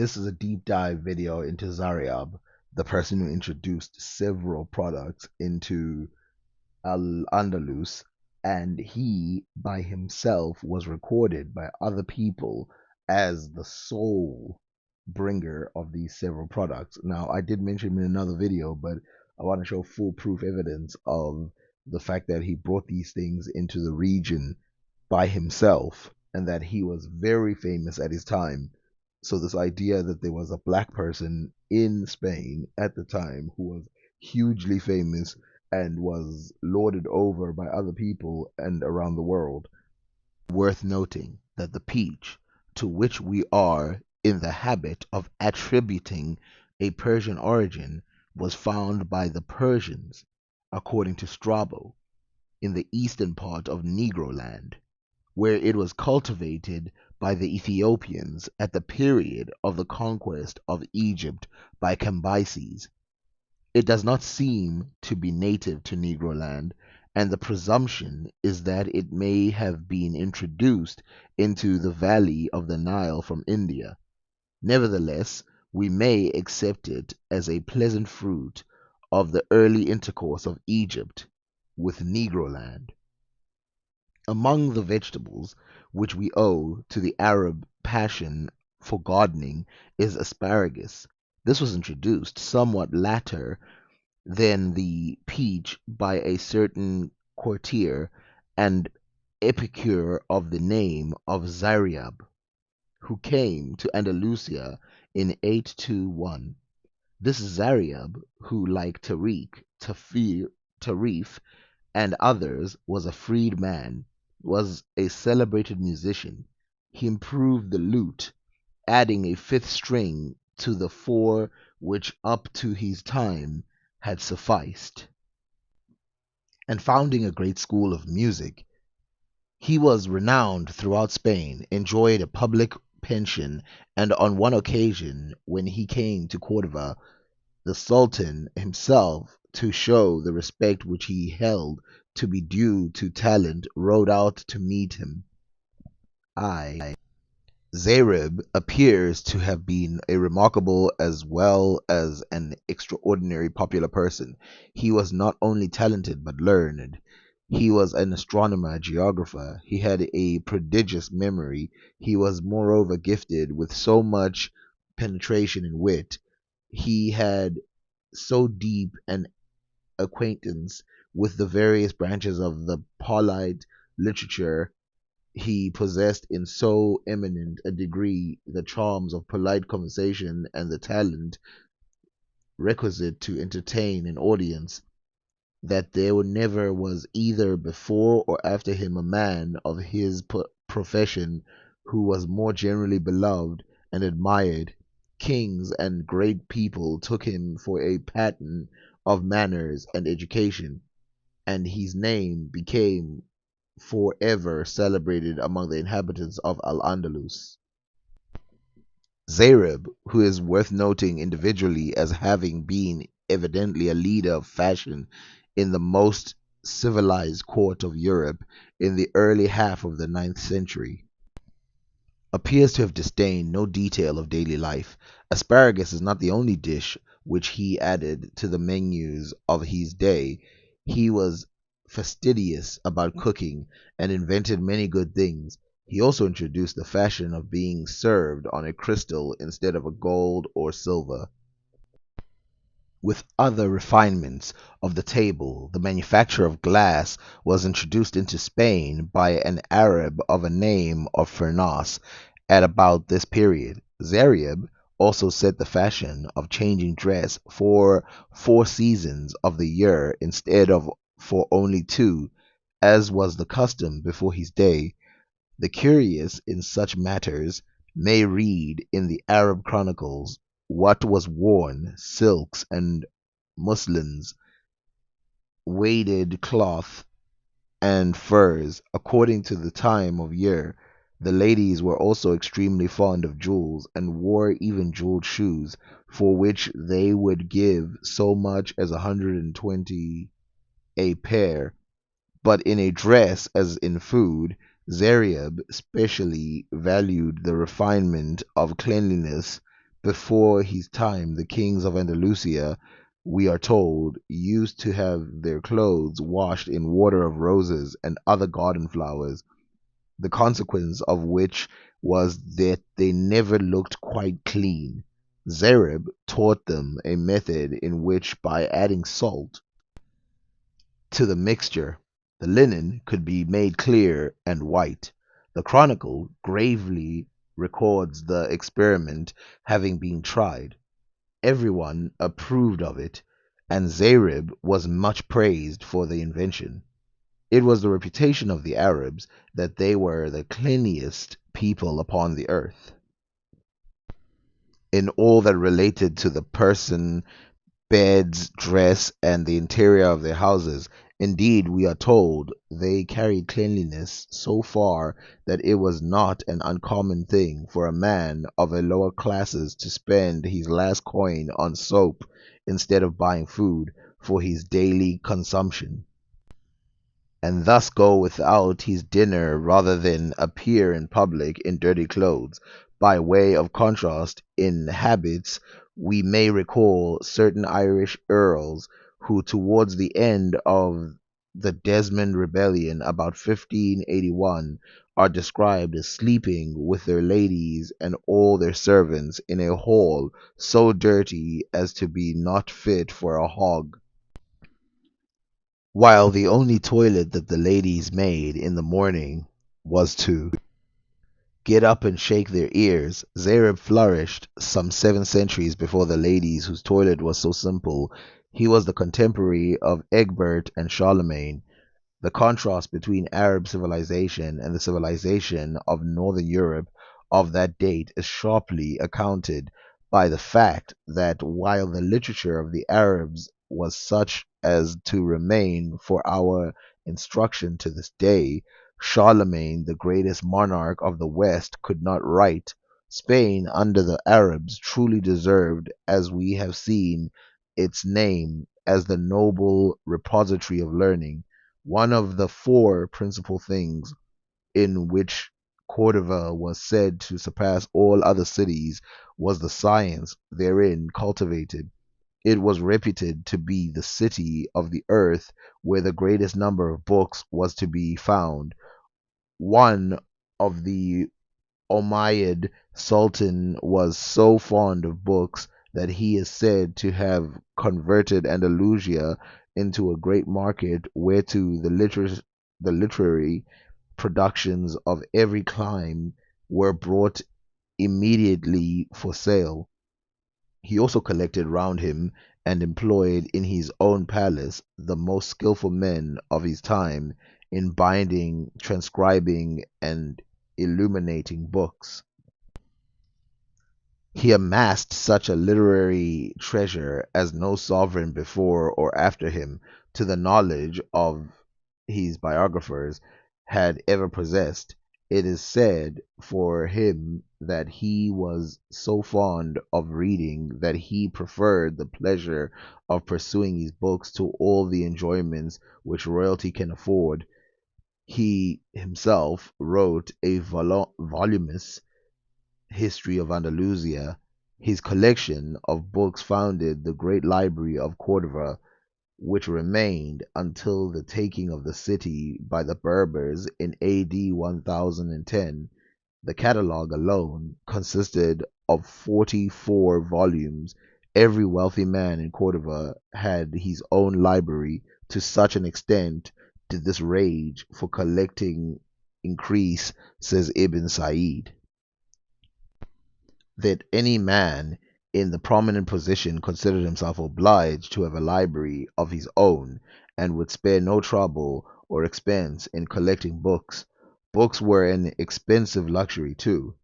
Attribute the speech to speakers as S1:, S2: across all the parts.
S1: This is a deep dive video into zaryab, the person who introduced several products into Al-Andalus, and he by himself was recorded by other people as the sole bringer of these several products. Now, I did mention him in another video, but I want to show foolproof evidence of the fact that he brought these things into the region by himself and that he was very famous at his time. So, this idea that there was a black person in Spain at the time who was hugely famous and was lorded over by other people and around the world. Worth noting that the peach, to which we are in the habit of attributing a Persian origin, was found by the Persians, according to Strabo, in the eastern part of Negroland, where it was cultivated by the Ethiopians at the period of the conquest of Egypt by Cambyses. It does not seem to be native to Negroland, and the presumption is that it may have been introduced into the valley of the Nile from India. Nevertheless, we may accept it as a pleasant fruit of the early intercourse of Egypt with Negroland. Among the vegetables which we owe to the Arab passion for gardening is asparagus. This was introduced somewhat later than the peach by a certain courtier and epicure of the name of Zaryab, who came to Andalusia in 821. This Zaryab, who like Tarif, and others was a freedman, was a celebrated musician. He improved the lute, adding a fifth string to the four which up to his time had sufficed, and founding a great school of music. He was renowned throughout Spain, enjoyed a public pension, and on one occasion, when he came to Cordova, the Sultan himself, to show the respect which he held to be due to talent, rode out to meet him. I Zayrab appears to have been a remarkable as well as an extraordinary popular person. He was not only talented but learned. He was an astronomer, geographer. He had a prodigious memory. He was moreover gifted with so much penetration and wit. He had so deep an acquaintance with the various branches of the polite literature. He possessed in so eminent a degree the charms of polite conversation and the talent requisite to entertain an audience, that there never was either before or after him a man of his profession who was more generally beloved and admired. Kings and great people took him for a pattern of manners and education, and his name became forever celebrated among the inhabitants of Al-Andalus. Zayrab, who is worth noting individually as having been evidently a leader of fashion in the most civilized court of Europe in the early half of the ninth century, appears to have disdained no detail of daily life. Asparagus is not the only dish which he added to the menus of his day. He was fastidious about cooking and invented many good things. He also introduced the fashion of being served on a crystal instead of a gold or silver. With other refinements of the table, the manufacture of glass was introduced into Spain by an Arab of a name of Furnas at about this period. Zaryab also set the fashion of changing dress for 4 seasons of the year instead of for only two, as was the custom before his day. The curious in such matters may read in the Arab chronicles what was worn, silks and muslins, wadded cloth, and furs, according to the time of year. The ladies were also extremely fond of jewels, and wore even jeweled shoes, for which they would give so much as 120 a pair. But in a dress, as in food, Zaryab specially valued the refinement of cleanliness, Before his time, the kings of Andalusia, we are told, used to have their clothes washed in water of roses and other garden flowers, the consequence of which was that they never looked quite clean. Zayrab taught them a method in which, by adding salt to the mixture, the linen could be made clear and white. The Chronicle gravely records the experiment having been tried. Everyone approved of it, and Zayrib was much praised for the invention. It was the reputation of the Arabs that they were the cleanliest people upon the earth. In all that related to the person, beds, dress, and the interior of their houses. Indeed, we are told they carried cleanliness so far that it was not an uncommon thing for a man of a lower classes to spend his last coin on soap instead of buying food for his daily consumption, and thus go without his dinner rather than appear in public in dirty clothes. By way of contrast in habits, we may recall certain Irish earls who, towards the end of the Desmond Rebellion about 1581, are described as sleeping with their ladies and all their servants in a hall so dirty as to be not fit for a hog, while the only toilet that the ladies made in the morning was to get up and shake their ears. Zayreb flourished some 7 centuries before the ladies whose toilet was so simple. He was the contemporary of Egbert and Charlemagne. The contrast between Arab civilization and the civilization of northern Europe of that date is sharply accounted by the fact that while the literature of the Arabs was such as to remain for our instruction to this day, Charlemagne, the greatest monarch of the West, could not write. Spain, under the Arabs, truly deserved, as we have seen, its name as the noble repository of learning. One of the four principal things in which Cordova was said to surpass all other cities was the science therein cultivated. It was reputed to be the city of the earth where the greatest number of books was to be found. One of the Umayyad Sultan was so fond of books that he is said to have converted Andalusia into a great market whereto the literary productions of every clime were brought immediately for sale. He also collected round him and employed in his own palace the most skilful men of his time in binding, transcribing, and illuminating books. He amassed such a literary treasure as no sovereign before or after him, to the knowledge of his biographers, had ever possessed. It is said for him that he was so fond of reading that he preferred the pleasure of pursuing his books to all the enjoyments which royalty can afford. He himself wrote a voluminous history of Andalusia. His collection of books founded the great library of Cordova, which remained until the taking of the city by the Berbers in AD 1010. The catalogue alone consisted of 44 volumes. Every wealthy man in Cordova had his own library. To such an extent did this rage for collecting increase, says Ibn Said, that any man in the prominent position considered himself obliged to have a library of his own, and would spare no trouble or expense in collecting books. Books were an expensive luxury too.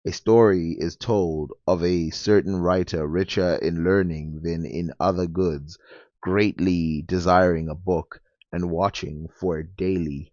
S1: A story is told of a certain writer richer in learning than in other goods, greatly desiring a book, and watching for it daily.